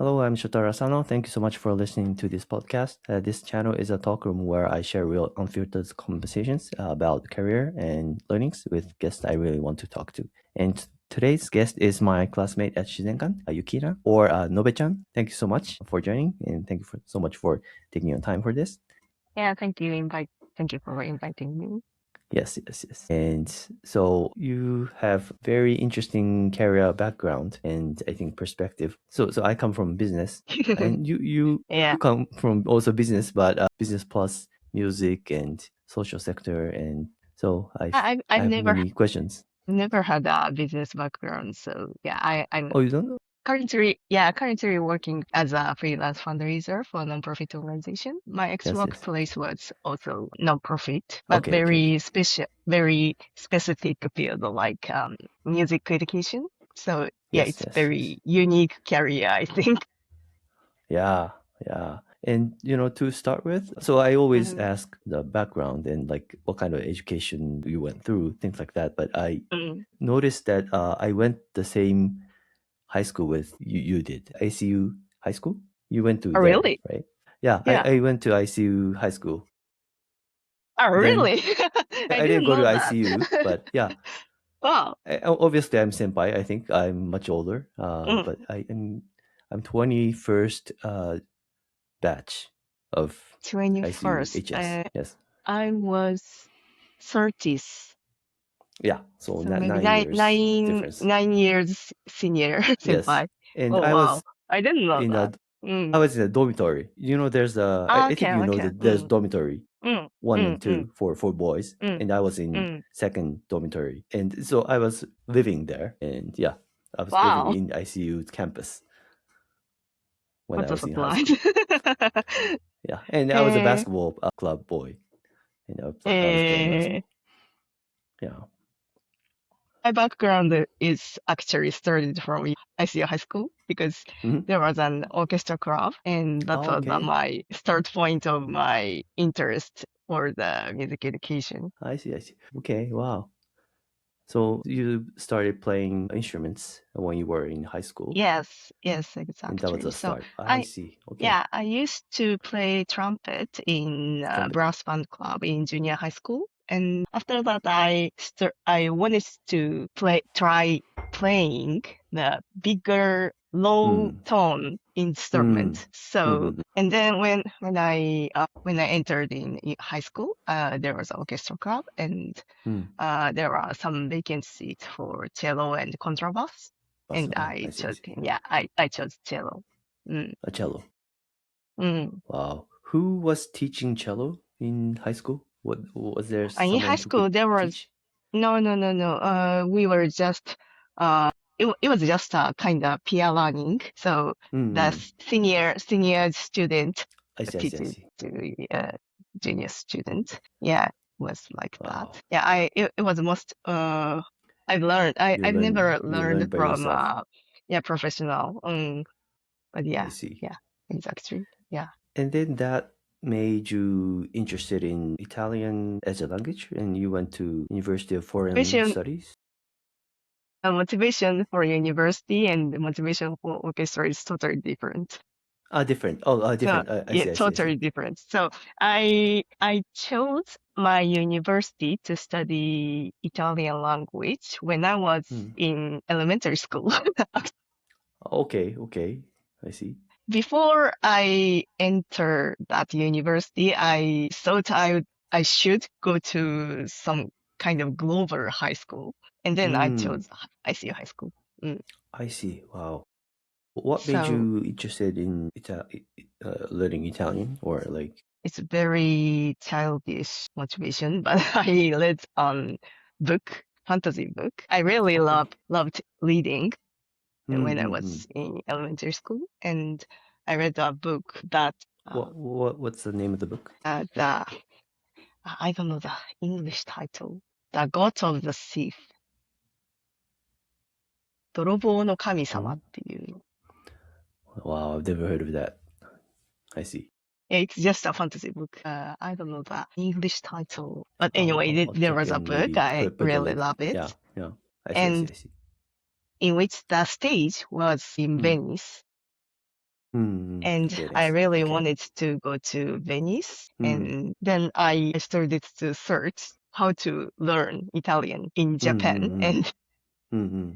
Hello, I'm Shotaro Asano. Thank you so much for listening to this podcast. This channel is a talk room where I share real, unfiltered conversations about career and learnings with guests I really want to talk to. And today's guest is my classmate at Shizenkan, Yukina, or Nobe-chan. Thank you so much for joining, and thank you so much for taking your time for this. Yeah, thank you for inviting me. Yes. And so you have very interesting career background and I think perspective. So I come from business, and you Yeah. come from also business, but business plus music and social sector, and so I I've have never many questions. never had a business background, so yeah, I'm Oh, you don't know? currently working as a freelance fundraiser for a nonprofit organization. My Yes. workplace was also nonprofit, but Okay. very specific field like music education. So yeah, Yes. it's very unique career, I think. Yeah. And to start with, so I always Mhm. ask the background and like what kind of education you went through, things like that. But I Mm. noticed that I went the same high school with you did. ICU high school? You went to Oh, there, really? right? Yeah, Yeah. I went to ICU high school. Oh, Then really? I I didn't didn't go to know that. ICU, but yeah, Wow. obviously I'm senpai. I think I'm much older, Mm. but I'm 21st batch of ICU 21st. HS. Yes. I was 30th. Yeah. So So maybe 9 years difference. 9 years senior Yes. senpai. And Oh, wow. I didn't know in that. a I was in a dormitory. There's I think Okay, you know okay. that there's dormitory Mm, 1 and mm, 2 for boys, mm, and I was in mm. second dormitory, and so I was living there, and yeah, I was living Wow. in ICU campus when What I a was in high surprise. school. Yeah, and I was a Eh, basketball club boy, I was playing eh, basketball. Yeah. my background is actually started from ICU high school because Mhm. there was an orchestra club, and that Oh, was okay. my start point of my interest for the music education. I see. Okay, wow. So you started playing instruments when you were in high school, Yes, and that was exactly. the So start. I I, see. Okay. yeah, I used to play trumpet in Trumpet. brass band club in junior high school, and after that, I wanted to try playing the bigger low Mm. tone instrument. So, Mhm. and then when I entered in high school, there was an orchestra club, and Mm. there are some vacancies for cello and contrabass, and I I see. chose, yeah, I chose cello. Mm, A cello. mm. Wow. Who was teaching cello in high school? What was there And in high someone who school, could there was teach? no. We were just it was just a kind of peer learning. So the Mm. senior student I teaches see. to junior student. Yeah, it was like that. Wow. Yeah, it was most I've never You learned learned by from yourself. professional. But I yeah, see. yeah, exactly. Yeah. And then that made you interested in Italian as a language, and you went to University of Foreign Motivation, Studies. motivation for university and the motivation for orchestra is totally different. Ah, different. Oh, So different. I yeah, see. I see. totally different. So I chose my university to study Italian language when I was Hmm. in elementary school. Okay. I see. Before I entered that university, I thought I should go to some kind of global high school, and then I Hmm. chose ICU high school. Mm. I see. Wow. What made So you interested in learning Italian, or like? it's very childish motivation, but I read fantasy book. I really Okay. loved reading when I Mm-hmm. was in elementary school, and I read a book that What's the name of the book? the I don't know the English title. The God of the Thief. 泥棒の神様 Hmm? っていう。Wow, I've never heard of that. I see. Yeah, it's just a fantasy book. I don't know the English title. But anyway, I'll there check was a and book. maybe I put the really link. love it. Yeah. I see. And in which the stage was in Hmm. Venice. And Okay, I nice. really Okay. wanted to go to Venice. And then I started to search how to learn Italian in Japan. And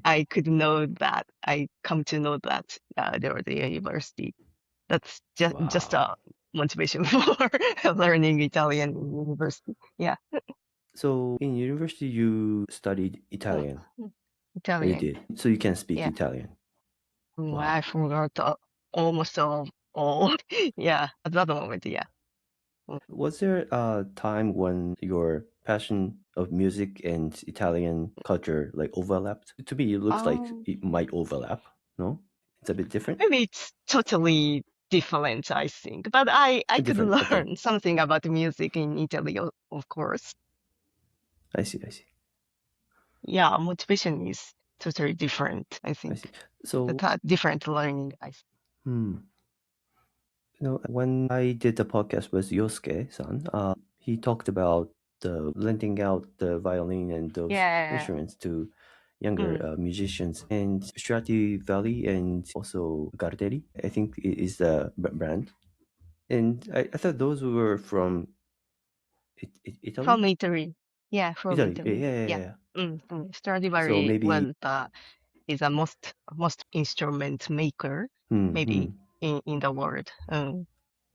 I could know that, I come to know that there was a university. That's just a Wow. motivation for learning Italian in university. Yeah. So in university, you studied Mm, Italian. You Italian. did. So you can speak Yeah. Italian. I Wow. forgot almost all. Yeah. At that moment, yeah. Was there a time when your passion of music and Italian culture like overlapped? To me, it looks like Um, it might overlap. No, it's a bit different. Maybe it's totally different, I think. But I could Different. Okay, learn something about music in Italy, of course. I see. I see. Yeah, motivation is totally different, I I think. see. So, Different learning, I think. hmm, when I did the podcast with Yosuke-san, he talked about the lending out the violin and those Yeah. instruments to younger Mm. musicians, and Stradivari and also Garderi, I think is the brand. And I thought those were from Italy? From Italy. Yeah, from Italy. Yeah, Italy. yeah, yeah. Yeah. Yeah. So Stradivari maybe, is a most instrument maker, hmm, hmm, maybe in the world.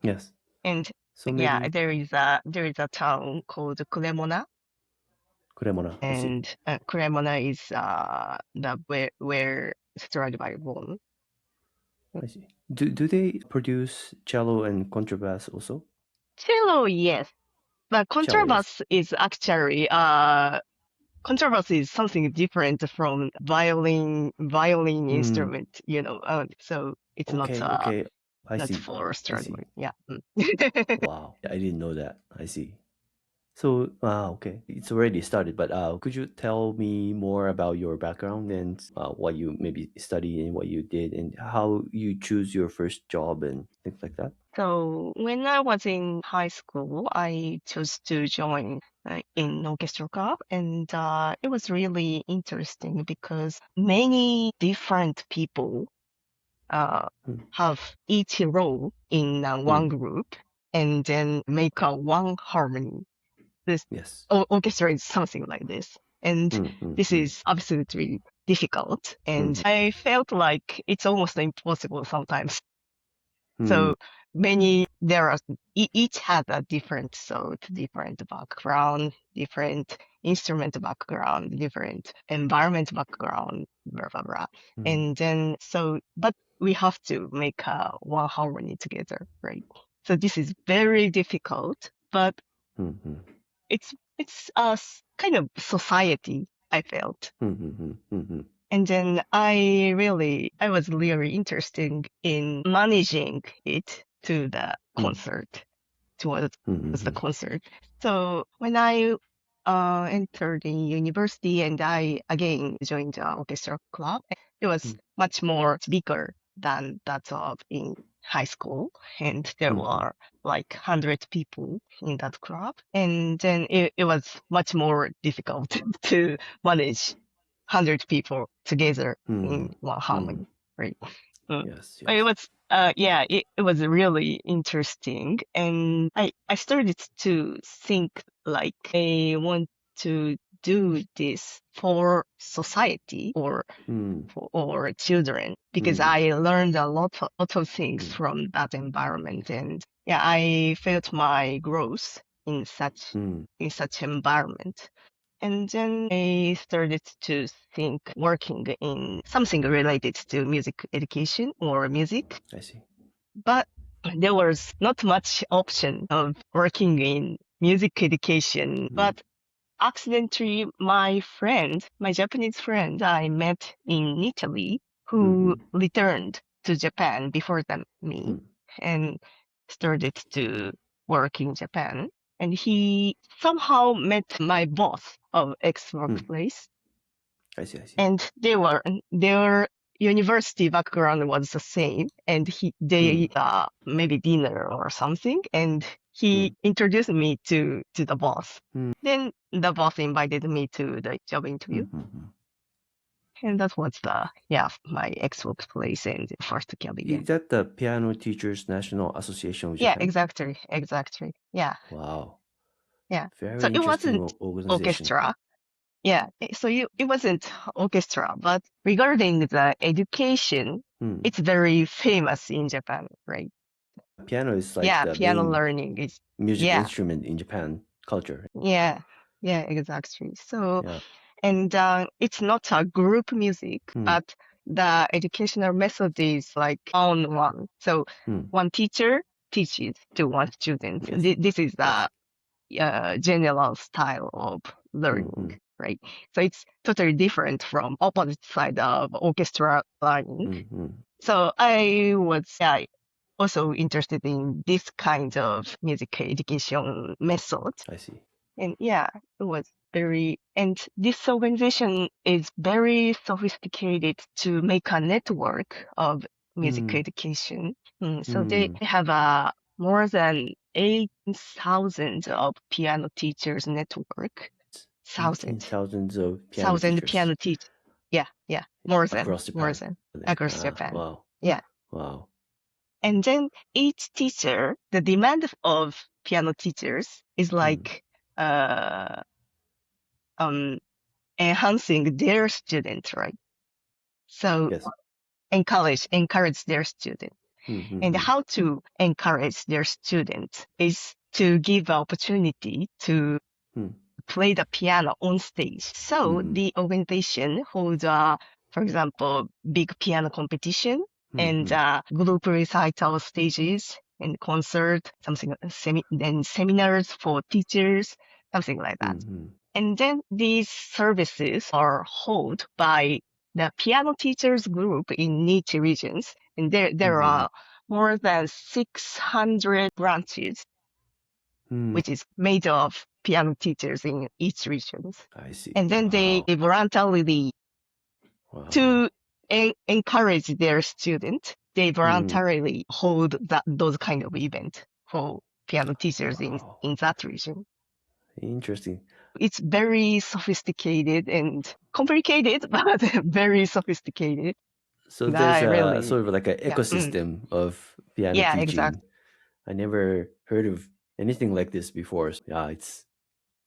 yes. And So yeah, maybe there is a town called Cremona, Cremona, I see. and Cremona is where Stradivari born. I see. Do they produce cello and contrabass also? Cello, yes, but Cello, yes. contrabass is actually contrabass is something different from violin Hmm. instrument, so it's Okay, okay. I not see. for I see. Stradivari. Yeah. Wow. I didn't know that. I see. So, okay, it's already started, but could you tell me more about your background and what you maybe studied and what you did and how you choose your first job and things like that? So when I was in high school, I chose to join in orchestra club, and it was really interesting because many different people Hmm. have each role in Hmm. one group, and then make a one harmony. This Yes. orchestra is something like this, and Hmm. Hmm. this Hmm. is absolutely difficult, and Hmm. I felt like it's almost impossible sometimes. Hmm. So there are, each has a different thought, different background, different instrument background, different environment background, blah, blah, blah. Hmm. And then, but we have to make one harmony together, right? So this is very difficult, but Hmm. Hmm. it's a kind of society, I felt. Hmm. Hmm. Hmm. Hmm. Hmm. And then I was really interested in managing it to the Hmm. concert, towards Hmm. Hmm. the Hmm. concert. So when I entered in university and I again joined the orchestra club, it was much more bigger than that of in high school. And there Hmm. Hmm. were like 100 people in that club. And then it was much more difficult to manage 100 people together Hmm. in one Hmm. harmony, right? Mm. Yes. It Yes. was, yeah, it was really interesting. And I started to think like I want to do this for society Hmm. or children, because Hmm. I learned a lot of things Hmm. from that environment. And yeah, I felt my growth Hmm. in such environment. And then I started to think working in something related to music education or music, I see. but there was not much option of working in music education. Hmm. But accidentally, my Japanese friend I met in Italy, Hmm. who Hmm. returned to Japan before me Hmm. and started to work in Japan. And he somehow met my boss of ex Hmm. workplace, I see. I see. and their university background was the same, and Hmm. they maybe dinner or something, and Hmm. he introduced me to the boss. Hmm. Then the boss invited me to the job Hmm. interview, Hmm. Hmm. And that was my Xbox place and first career. Is that the Piano Teachers National Association of Yeah, Japan? exactly. Yeah. Wow. Yeah. Very So it interesting wasn't organization. orchestra. Yeah. So it wasn't orchestra, but regarding the education, it's very famous in Japan, right? Piano is like the piano main learning is music instrument in Japan culture. Yeah, exactly. So, and it's not a group music, but the educational method is like on one. So one teacher teaches to one student. Yes. This is the general style of learning, right? So it's totally different from opposite side of orchestra learning. So I was also interested in this kind of music education method. I see. And it was and this organization is very sophisticated to make a network of music education. So they have more than 8,000 of piano teachers network. 18,000 of piano teachers. Piano teachers. Yeah. More than across Japan. Wow. Yeah. Wow. And then each teacher, the demand of piano teachers is like enhancing their students, right? So encourage their students. And how to encourage their students is to give opportunity to play the piano on stage. So the organization holds for example, big piano competition and group recital stages and concert, then seminars for teachers, something like that. And then these services are held by the piano teachers group in niche regions. And there are more than 600 branches, which is made of piano teachers in each region. I see. And then they voluntarily, to encourage their students, they voluntarily hold those kind of events for piano teachers in that region. Interesting. It's very sophisticated and complicated, but very sophisticated. So there's sort of like an ecosystem of piano teaching. Exactly. I never heard of anything like this before. It's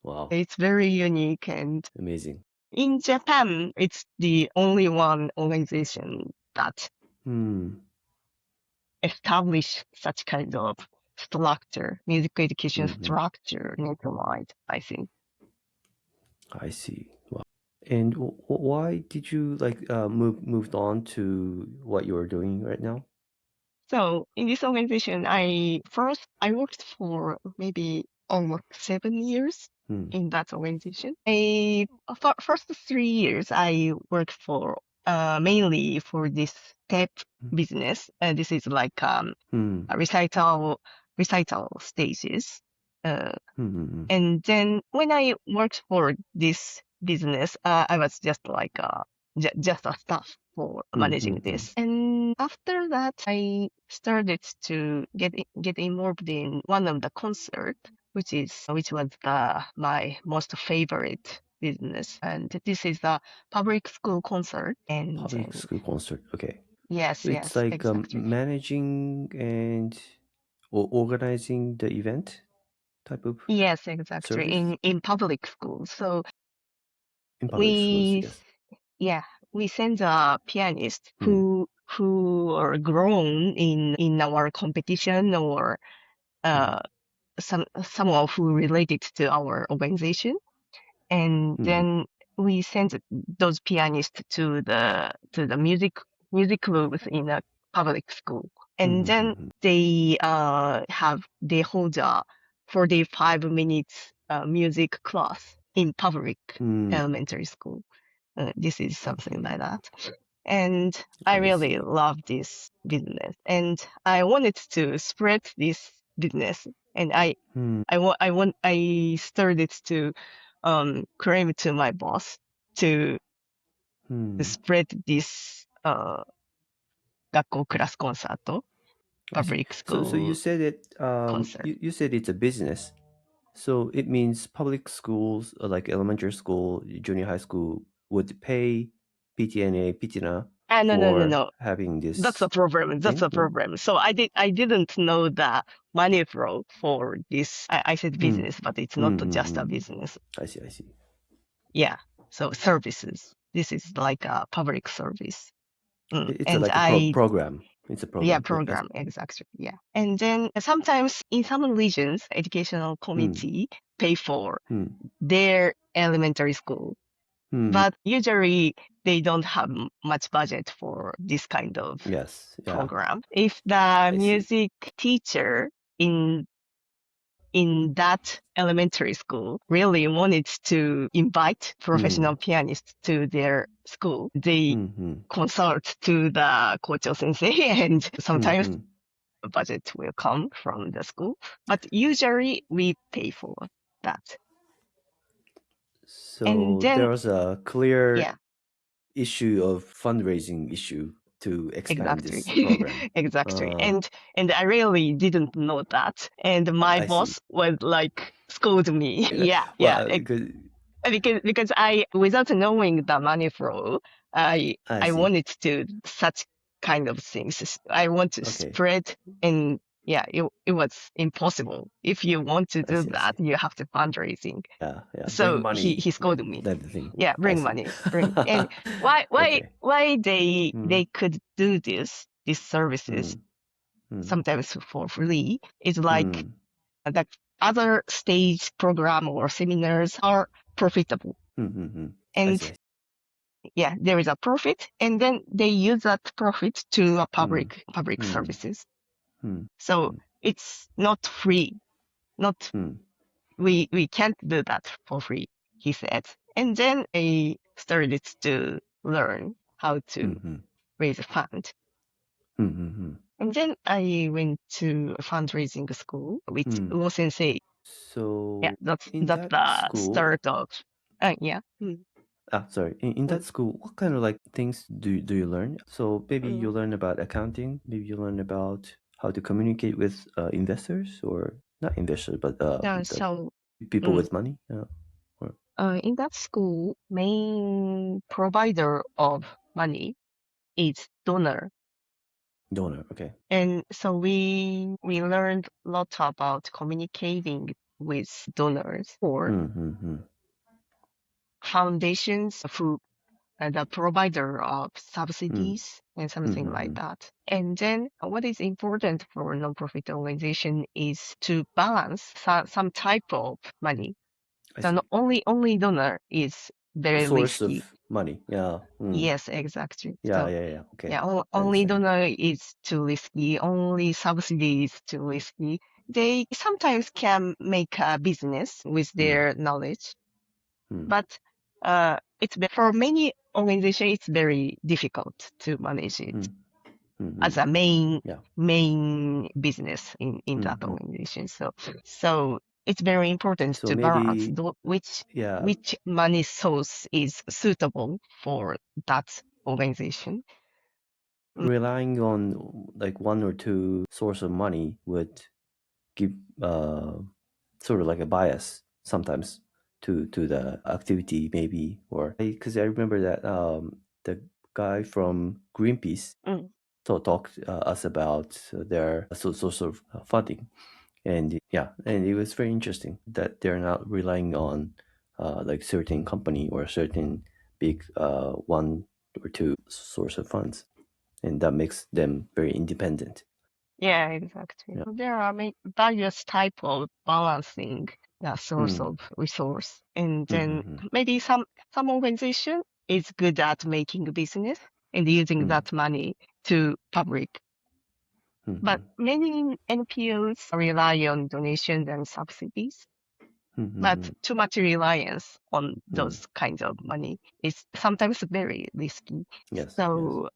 wow. It's very unique and amazing. In Japan, it's the only one organization that established such kind of structure, music education structure nationwide, I think. I see. Wow. And why did you moved on to what you are doing right now? So in this organization, I worked for maybe almost 7 years in that organization. First 3 years, I worked for mainly for this step business. This is like a recital stages. And then when I worked for this business, I was just like just a staff for managing this. And after that, I started to get involved in one of the concert, which was my most favorite business. And this is the public school concert. And public school concert. Okay. Yes, it's like exactly. managing and organizing the event type of Yes, exactly. service? In public schools. So in public schools, yes. We send a pianist who are grown in our competition or someone who related to our organization, and then we send those pianists to the music groups in a public school, and then they hold a 45 minutes music class in public elementary school. This is something like that. And I really love this business, and I wanted to spread this business. And I started to claim to my boss to spread this 学校クラスコンサート public school. So you said it. You said it's a business. So it means public schools, like elementary school, junior high school, would pay PTNA, PTNA No. having this. That's the problem. That's the problem. So I didn't know the money flow for this. I said business, but it's not just a business. I see. Yeah. So services. This is like a public service. It's like a program. It's a program. Yeah, program, exactly. Yeah. And then sometimes in some regions, educational committee pay for their elementary school. But usually they don't have much budget for this kind of program. If the music teacher in that elementary school really wanted to invite professional pianists to their school, they consult to the kocho sensei, and sometimes the budget will come from the school. But usually we pay for that. So and then, there was a clear issue of fundraising issue to expand this program. Exactly. And I really didn't know that. And my boss would like scold me. Yeah. Because I, without knowing the money flow, I wanted to do such kind of things. I want to spread, and it was impossible. If you want to do that, you have to fundraising. Yeah. So he scolded me. Yeah, bring money. And why they could do these services sometimes for free is like the other stage program or seminars are profitable. And there is a profit, and then they use that profit to a public services. So it's not free. We can't do that for free, he said. And then I started to learn how to raise a fund. And then I went to a fundraising school with Uo Sensei. So that's the start of sorry. In that school, what kind of like things do you learn? So maybe you learn about accounting. Maybe you learn about how to communicate with investors, or not investors, but people with money. In that school, main provider of money is donor. Okay. And so we learned a lot about communicating with donors or foundations who the provider of subsidies and something like that. And then what is important for a nonprofit organization is to balance some type of money. So not only donor is very source risky. Of money. Yeah. Yes, exactly. Okay. Yeah, only donor is too risky. Only subsidy is too risky. They sometimes can make a business with their knowledge, but it's for many organizations it's very difficult to manage it as a main business in that organization. So it's very important to balance which money source is suitable for that organization. Relying on like one or two source of money would give sort of like a bias sometimes to the activity, maybe, or because I remember that the guy from Greenpeace talked us about their source of funding. And and it was very interesting that they're not relying on like certain company or certain big one or two source of funds, and that makes them very independent. Yeah, exactly. Yeah. There are various type of balancing the source of resource, and then maybe some organization is good at making business and using that money to public. But many NPOs rely on donations and subsidies. But too much reliance on those kinds of money is sometimes very risky. Yes. So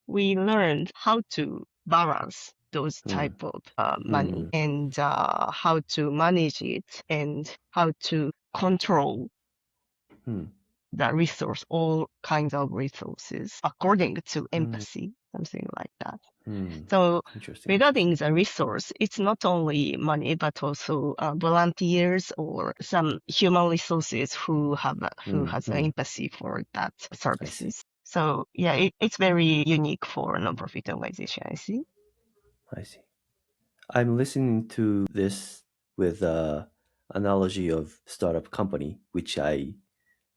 we learned how to balance those type of money and how to manage it and how to control the resource, all kinds of resources according to empathy. something like that. Mm. So Interesting. regarding the resource, it's not only money, but also volunteers or some human resources who has an empathy for that services. So yeah, it's very unique for a non-profit organization, I see. I see. I'm listening to this with analogy of startup company, which I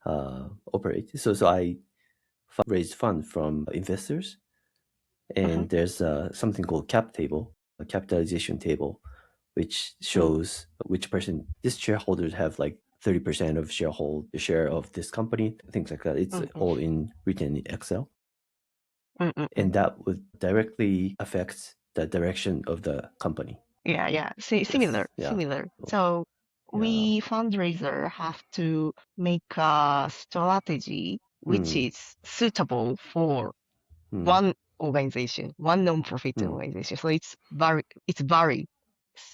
operate. So I raise fund from investors, and there's something called cap table, a capitalization table, which shows which person this shareholders have like 30% of share of this company, things like that. It's all written in Excel, and that would directly affect the direction of the company. Yeah. Similar. So we fundraiser have to make a strategy which is suitable for one organization, one non-profit organization. So it's varied.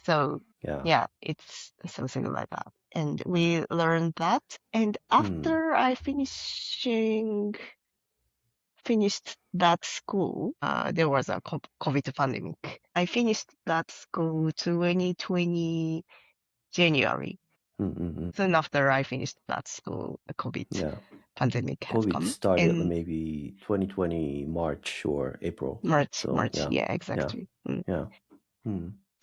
So yeah, it's something like that. And we learned that. And after I finished that school, there was a COVID pandemic. I finished that school 2020 January. Soon after I finished that school, the COVID pandemic has COVID come. started maybe 2020 March or April. March, yeah, exactly. Yeah.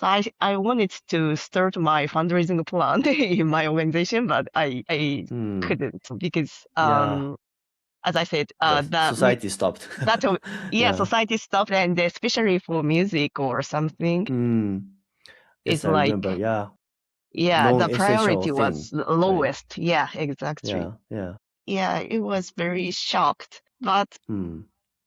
So I wanted to start my fundraising plan in my organization, but I couldn't because as I said, society stopped. Society stopped, and especially for music or something, Yes, it's I like remember. the priority was lowest. Right? Yeah, exactly. Yeah, it was very shocked, but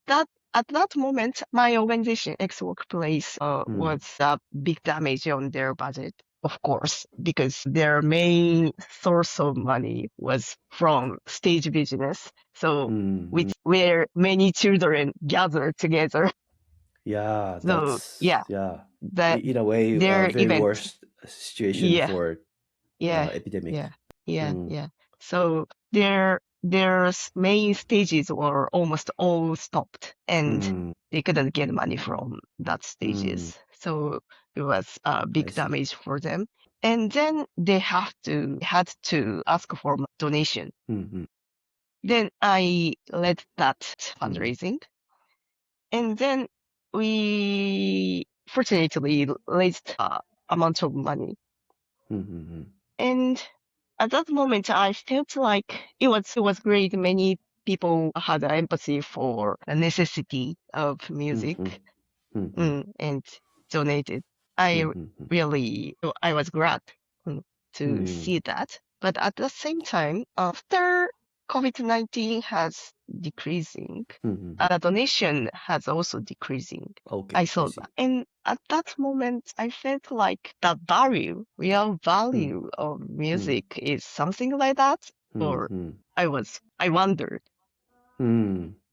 that at that moment, my organization, X Workplace, was a big damage on their budget, of course, because their main source of money was from stage business. So, where many children gather together. Yeah, So, in a way, their very event. worst situation for epidemic. Yeah. So their main stages were almost all stopped, and they couldn't get money from that stages. So it was a big damage for them. And then they had to ask for donation. Then I led that fundraising, and then we fortunately raised amount of money. And at that moment, I felt like it was great. Many people had empathy for the necessity of music and donated. I was glad to see that. But at the same time, after COVID-19 has decreasing, the donation has also decreasing. Okay, I saw that. And at that moment, I felt like the real value of music is something like that. Or I wondered.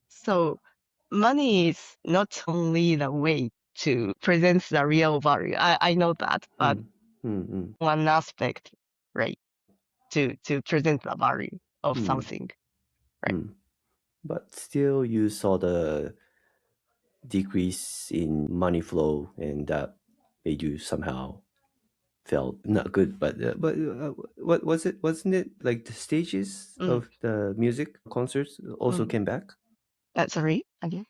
So money is not only the way to present the real value. I know that, but one aspect, right, to present the value of something, right? But still, you saw the decrease in money flow, and that made you somehow felt not good. But what was it? Wasn't it like the stages of the music concerts also came back? Sorry, again.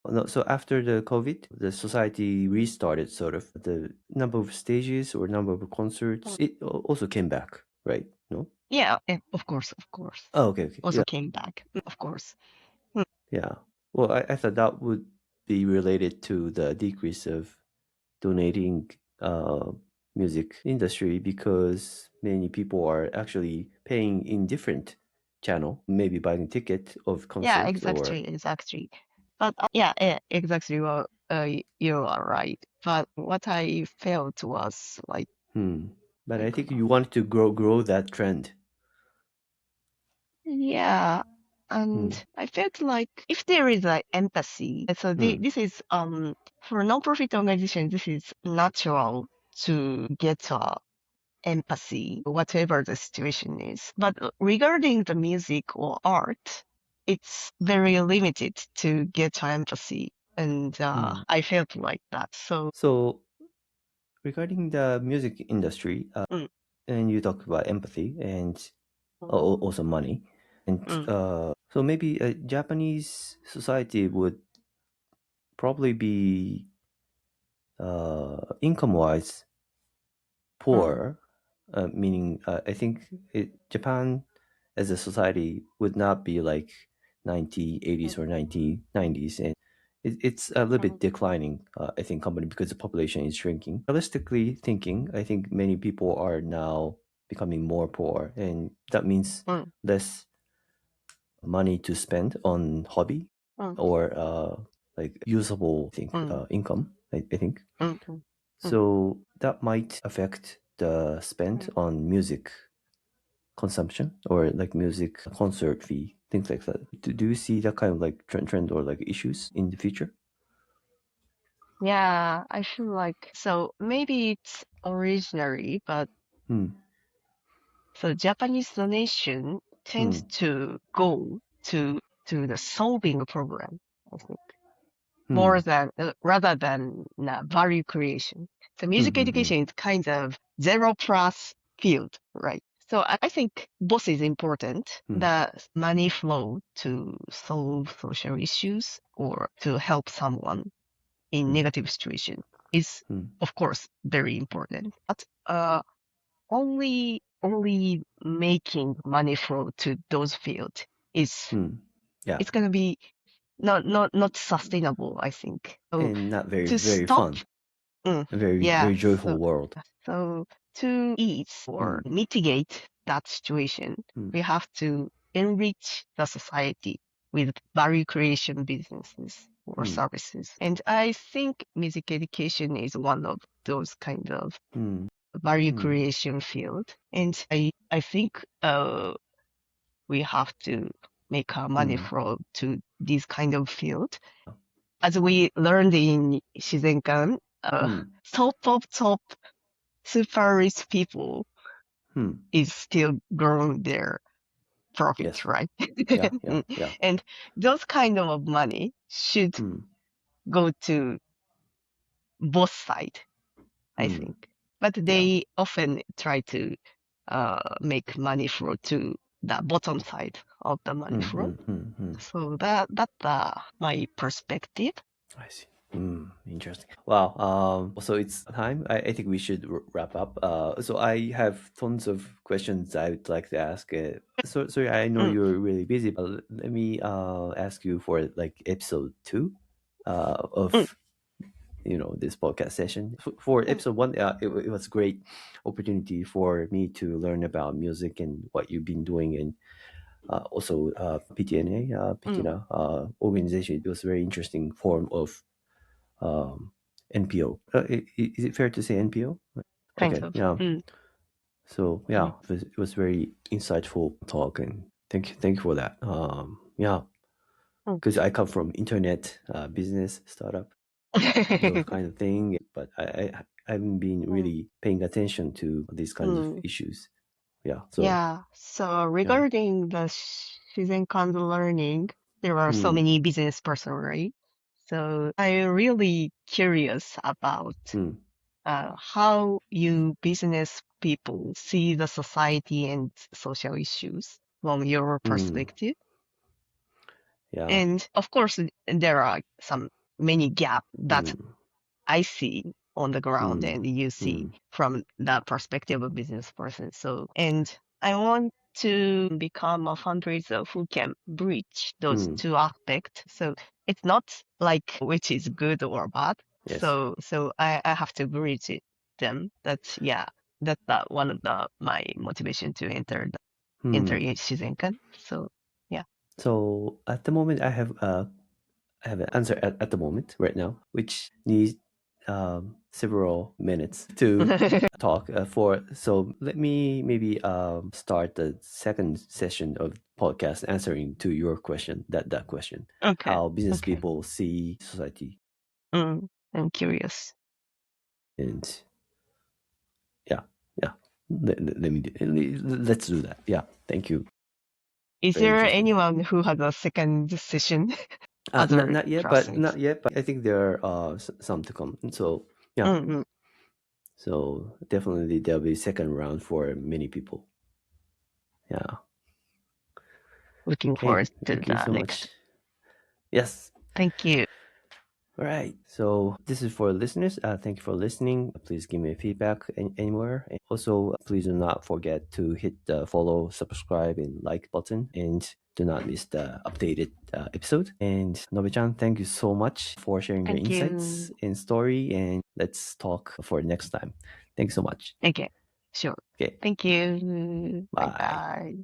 No, so after the COVID, the society restarted. Sort of the number of stages or number of concerts. It also came back, right? No. Yeah, of course. Oh, okay. Also came back, of course. Yeah. Well, I thought that would be related to the decrease of donating music industry because many people are actually paying in different channel, maybe buying a ticket of concert. Yeah, exactly. But exactly. Well, you are right. But what I felt was like. But I think you want to grow that trend. Yeah. And I felt like if there is like empathy, so this is for a non-profit organization, this is natural to get empathy, whatever the situation is. But regarding the music or art, it's very limited to get empathy. And I felt like that. So regarding the music industry, and you talked about empathy and also money. And so maybe a Japanese society would probably be income-wise poor, meaning I think Japan as a society would not be like 1980s or 1990s, and it's a little bit declining, I think, company, because the population is shrinking. Realistically thinking, I think many people are now becoming more poor, and that means less money to spend on hobby or like usable income, I think. So that might affect the spend on music consumption or like music concert fee, things like that. Do you see that kind of like trend or like issues in the future? Yeah, I feel like so maybe it's originary, but so Japanese donation tends to go to the solving problem, I think, more than rather than value creation. So music education is kind of zero plus field, right? So I think both is important. The money flow to solve social issues or to help someone in negative situation is, of course, very important. But only making money flow to those fields is it's gonna be not sustainable, I think. So And not very to very stop, fun, a very yeah, very joyful world. so to ease or mitigate that situation, we have to enrich the society with value creation businesses or services. And I think music education is one of those kind of value creation field. And I think we have to make our money flow to this kind of field. As we learned in Shizenkan, top of top super rich people is still growing their profit, Yes. right? Yeah. And those kind of money should go to both sides, I think. But they often try to make money flow to the bottom side of the money flow. So that's my perspective. I see. Interesting. Wow. So it's time. I think we should wrap up. So I have tons of questions I would like to ask. So sorry, I know you're really busy, but let me ask you for like episode 2 of this podcast session. For episode 1, it was a great opportunity for me to learn about music and what you've been doing, and also PTNA, PTNA organization. It was a very interesting form of NPO. Is it fair to say NPO? Kind Okay, of. yeah. So yeah, it was very insightful talk, and thank you for that. Yeah, because I come from internet business startup, those kind of thing, but I haven't been really paying attention to these kinds of issues. Yeah. So Yeah. So regarding the Shizenkan learning, there are so many business person, right? So I'm really curious about how you business people see the society and social issues from your perspective. yeah. And of course, there are many gaps that I see on the ground and you see from the perspective of a business person. So, and I want to become a fundraiser who can bridge those two aspects. So it's not like which is good or bad. Yes. So I have to bridge them. That's one of my motivation to enter Shizenkan. So yeah. So at the moment, I have an answer at the moment right now, which needs several minutes to talk for. So let me maybe start the second session of podcast answering to your question. That question, Okay. how business people see society. I'm curious. And yeah. Let's do that. Yeah, thank you. Is Very there interesting. anyone who has a second session? other not yet, but I think there are some to come. So yeah, so definitely there'll be second round for many people. Yeah. Looking Okay, forward to thank you the so next. much. Yes. Thank you. All right. So this is for listeners. Thank you for listening. Please give me feedback anywhere. And also, please do not forget to hit the follow, subscribe, and like button, and do not miss the updated episode. And Nobe-chan, thank you so much for sharing your Thank insights you. and story. And let's talk for next time. Thank you so much. Okay. Sure. Okay. Thank you. Bye Bye. bye.